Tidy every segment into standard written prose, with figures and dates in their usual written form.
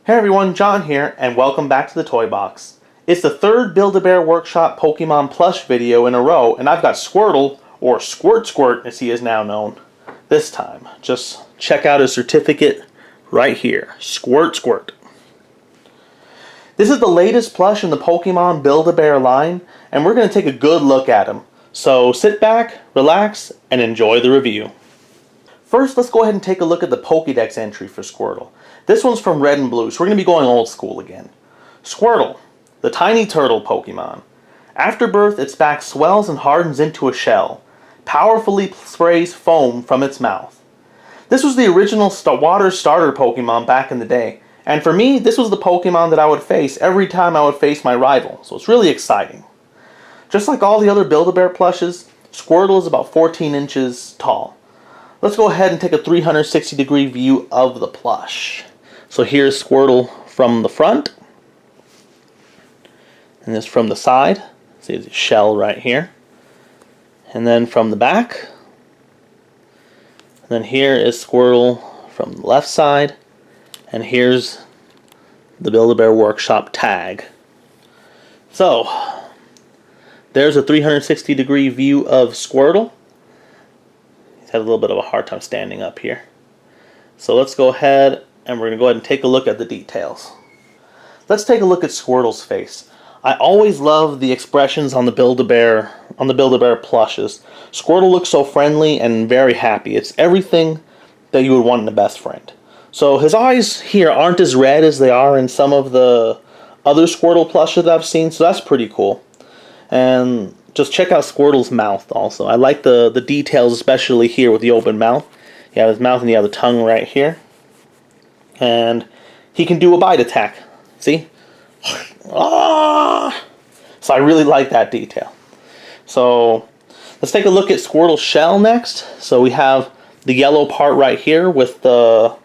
Hey everyone, John here, and welcome back to the Toy Box. It's the third Build-A-Bear Workshop Pokemon Plush video in a row, and I've got Squirtle, or Squirt as he is now known, this time. Just check out his certificate right here. Squirt. This is the latest plush in the Pokemon Build-A-Bear line, and we're going to take a good look at him. So sit back, relax, and enjoy the review. First, let's go ahead and take a look at the Pokédex entry for Squirtle. This one's from Red and Blue, so we're going to be going old school again. Squirtle, the tiny turtle Pokemon. After birth, its back swells and hardens into a shell. Powerfully sprays foam from its mouth. This was the original water starter Pokemon back in the day, and for me, this was the Pokemon that I would face every time I would face my rival, so it's really exciting. Just like all the other Build-A-Bear plushes, Squirtle is about 14 inches tall. Let's go ahead and take a 360-degree view of the plush. So here's Squirtle from the front, and this from the side. See his shell right here. And then from the back. And then here is Squirtle from the left side, and here's the Build-A-Bear Workshop tag. So there's a 360-degree view of Squirtle. He's had a little bit of a hard time standing up here. So let's go ahead and we're going to go ahead and take a look at the details. Let's take a look at Squirtle's face. I always love the expressions on the Build-A-Bear plushes. Squirtle looks so friendly and very happy. It's everything that you would want in a best friend. So his eyes here aren't as red as they are in some of the other Squirtle plushes that I've seen, so that's pretty cool. And just check out Squirtle's mouth also. I like the details, especially here with the open mouth. You have his mouth and you have the tongue right here. And he can do a bite attack. See? Ah! So I really like that detail. So let's take a look at Squirtle's shell next. So we have the yellow part right here with the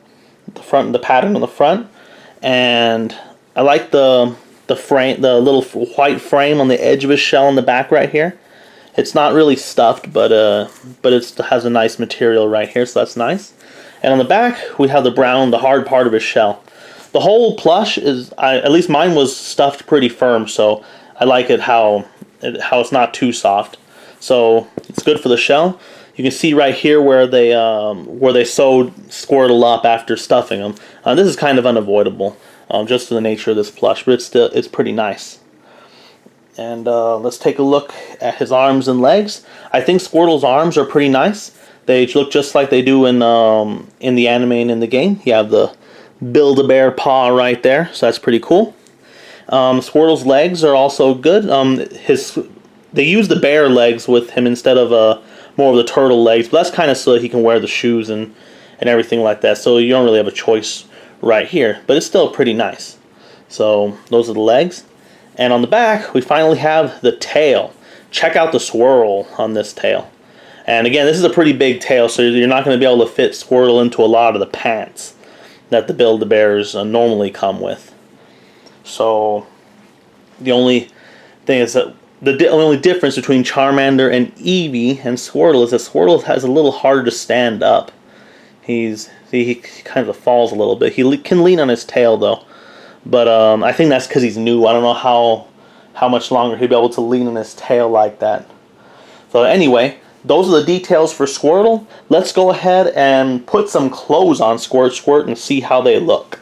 pattern on the front. And I like the frame, the little white frame on the edge of his shell on the back right here. It's not really stuffed, but it has a nice material right here, so that's nice. And on the back, we have the brown, the hard part of his shell. The whole plush is, at least mine was stuffed pretty firm, so I like it how it's not too soft. So it's good for the shell. You can see right here where they sewed Squirtle up after stuffing him. This is kind of unavoidable, just for the nature of this plush, but it's pretty nice. And let's take a look at his arms and legs. I think Squirtle's arms are pretty nice. They look just like they do in the anime and in the game. You have the Build-A-Bear paw right there, so that's pretty cool. Squirtle's legs are also good. They use the bear legs with him instead of more of the turtle legs, but that's kind of so that he can wear the shoes and everything like that. So you don't really have a choice right here, but it's still pretty nice. So those are the legs. And on the back, we finally have the tail. Check out the swirl on this tail. And again, this is a pretty big tail, so you're not going to be able to fit Squirtle into a lot of the pants that the Build-A-Bears normally come with. So the only thing is that the only difference between Charmander and Eevee and Squirtle is that Squirtle has a little harder to stand up. He kind of falls a little bit. He can lean on his tail though, but I think that's because he's new. I don't know how much longer he'll be able to lean on his tail like that. So anyway, those are the details for Squirtle. Let's go ahead and put some clothes on Squirt and see how they look.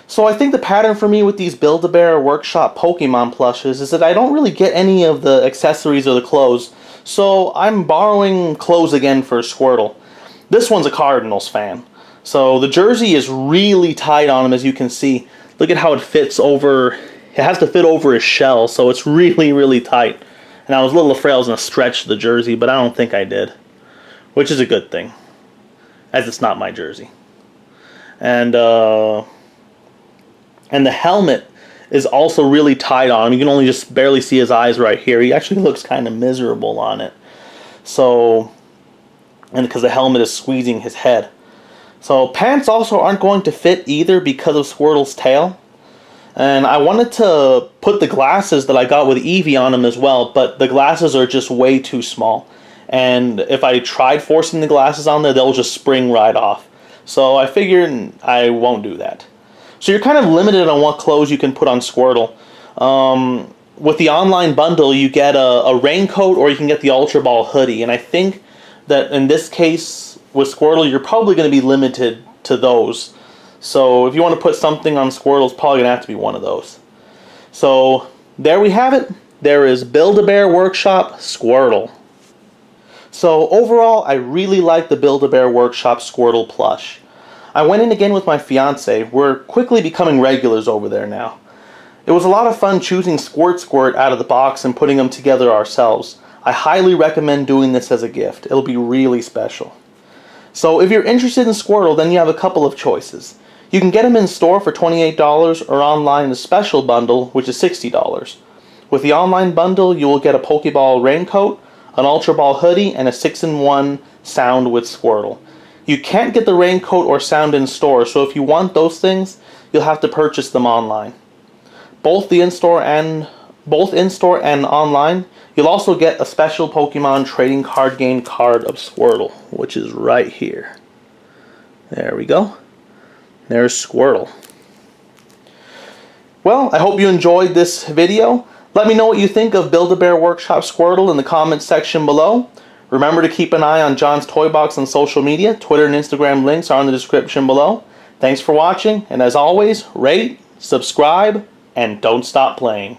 So I think the pattern for me with these Build-A-Bear Workshop Pokemon plushes is that I don't really get any of the accessories or the clothes. So I'm borrowing clothes again for Squirtle. This one's a Cardinals fan. So the jersey is really tight on him, as you can see. Look at how it fits over. It has to fit over his shell, so it's really, really tight. And I was a little afraid I was going to stretch the jersey, but I don't think I did. Which is a good thing, as it's not my jersey. And the helmet is also really tight on him. You can only just barely see his eyes right here. He actually looks kind of miserable on it. So, and because the helmet is squeezing his head. So pants also aren't going to fit either because of Squirtle's tail. And I wanted to put the glasses that I got with Eevee on him as well, but the glasses are just way too small. And if I tried forcing the glasses on there, they'll just spring right off. So I figured I won't do that. So you're kind of limited on what clothes you can put on Squirtle. With the online bundle, you get a raincoat, or you can get the Ultra Ball hoodie. And I think that in this case, with Squirtle, you're probably going to be limited to those. So if you want to put something on Squirtle, it's probably going to have to be one of those. So there we have it. There is Build-A-Bear Workshop Squirtle. So overall, I really like the Build-A-Bear Workshop Squirtle plush. I went in again with my fiance. We're quickly becoming regulars over there now. It was a lot of fun choosing Squirt out of the box and putting them together ourselves. I highly recommend doing this as a gift. It'll be really special. So if you're interested in Squirtle, then you have a couple of choices. You can get them in store for $28 or online the special bundle, which is $60. With the online bundle, you will get a Pokeball raincoat, an Ultra Ball hoodie, and a 6-in-1 sound with Squirtle. You can't get the raincoat or sound in store, so if you want those things, you'll have to purchase them online. Both in-store and online, you'll also get a special Pokemon trading card game card of Squirtle, which is right here. There we go. There's Squirtle. Well, I hope you enjoyed this video. Let me know what you think of Build-A-Bear Workshop Squirtle in the comments section below. Remember to keep an eye on John's Toy Box on social media. Twitter and Instagram links are in the description below. Thanks for watching, and as always, rate, subscribe, and don't stop playing.